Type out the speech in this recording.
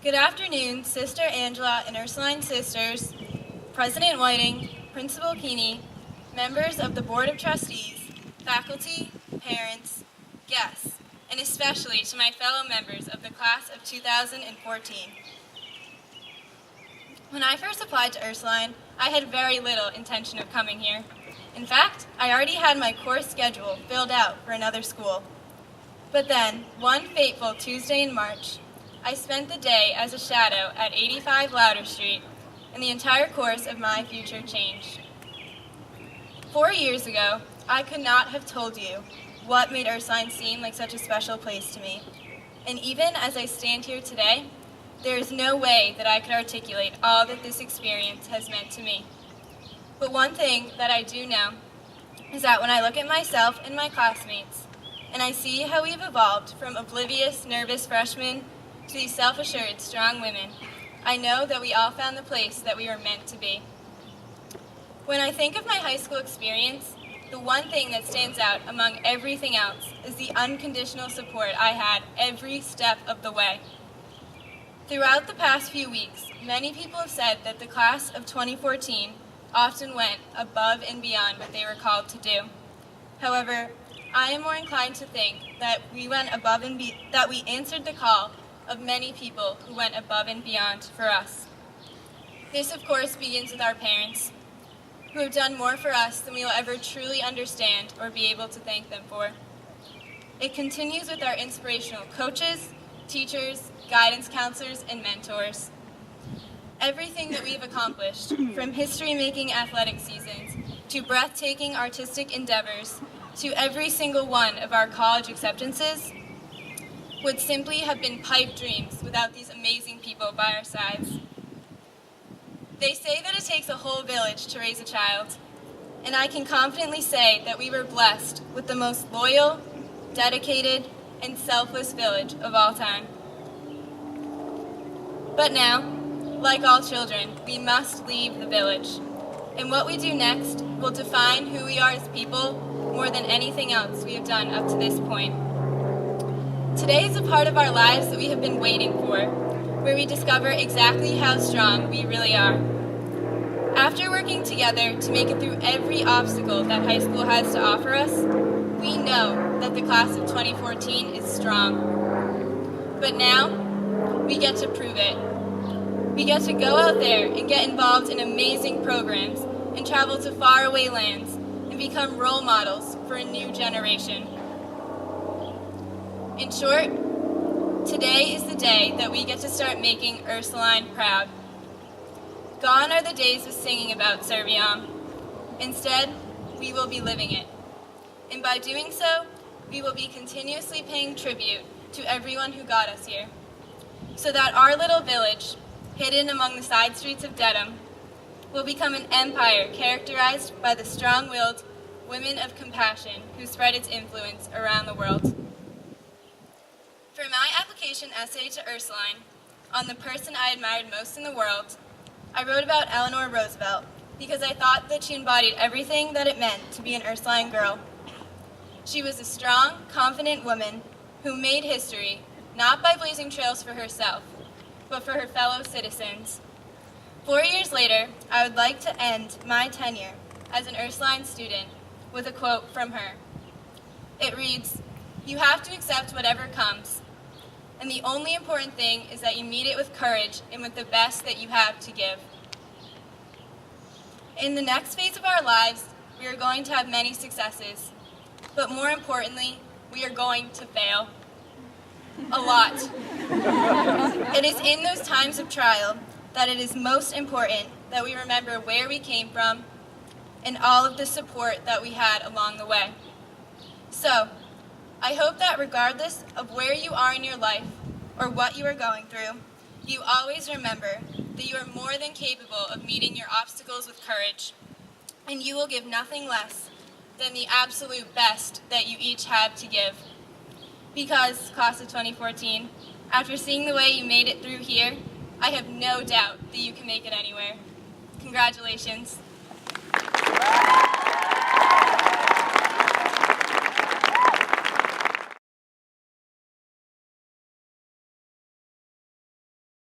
Good afternoon, Sister Angela and Ursuline sisters, President Whiting, Principal Keeney, members of the Board of Trustees, faculty, parents, guests, and especially to my fellow members of the class of 2014. When I first applied to Ursuline, I had very little intention of coming here. In fact, I already had my course schedule filled out for another school. But then, one fateful Tuesday in March, I spent the day as a shadow at 85 Louder Street, and the entire course of my future changed. 4 years ago, I could not have told you what made Ursuline seem like such a special place to me. And even as I stand here today, there is no way that I could articulate all that this experience has meant to me. But one thing that I do know is that when I look at myself and my classmates, and I see how we've evolved from oblivious, nervous freshmen to these self-assured, strong women, I know that we all found the place that we were meant to be. When I think of my high school experience, the one thing that stands out among everything else is the unconditional support I had every step of the way. Throughout the past few weeks, many people have said that the class of 2014 often went above and beyond what they were called to do. However, I am more inclined to think that we answered the call of many people who went above and beyond for us. This, of course, begins with our parents, who have done more for us than we will ever truly understand or be able to thank them for. It continues with our inspirational coaches, teachers, guidance counselors, and mentors. Everything that we've accomplished, from history-making athletic seasons to breathtaking artistic endeavors to every single one of our college acceptances, would simply have been pipe dreams without these amazing people by our sides. They say that it takes a whole village to raise a child, and I can confidently say that we were blessed with the most loyal, dedicated, and selfless village of all time. But now, like all children, we must leave the village, and what we do next will define who we are as people more than anything else we have done up to this point. Today is a part of our lives that we have been waiting for, where we discover exactly how strong we really are. After working together to make it through every obstacle that high school has to offer us, we know that the class of 2014 is strong. But now, we get to prove it. We get to go out there and get involved in amazing programs and travel to faraway lands and become role models for a new generation. In short, today is the day that we get to start making Ursuline proud. Gone are the days of singing about Serviam. Instead, we will be living it. And by doing so, we will be continuously paying tribute to everyone who got us here, so that our little village, hidden among the side streets of Dedham, will become an empire characterized by the strong-willed women of compassion who spread its influence around the world. For my application essay to Ursuline, on the person I admired most in the world, I wrote about Eleanor Roosevelt because I thought that she embodied everything that it meant to be an Ursuline girl. She was a strong, confident woman who made history not by blazing trails for herself, but for her fellow citizens. 4 years later, I would like to end my tenure as an Ursuline student with a quote from her. It reads, "You have to accept whatever comes, and the only important thing is that you meet it with courage and with the best that you have to give." In the next phase of our lives, we are going to have many successes, but more importantly, we are going to fail. A lot. It is in those times of trial that it is most important that we remember where we came from and all of the support that we had along the way. So, I hope that regardless of where you are in your life or what you are going through, you always remember that you are more than capable of meeting your obstacles with courage, and you will give nothing less than the absolute best that you each have to give. Because, class of 2014, after seeing the way you made it through here, I have no doubt that you can make it anywhere. Congratulations.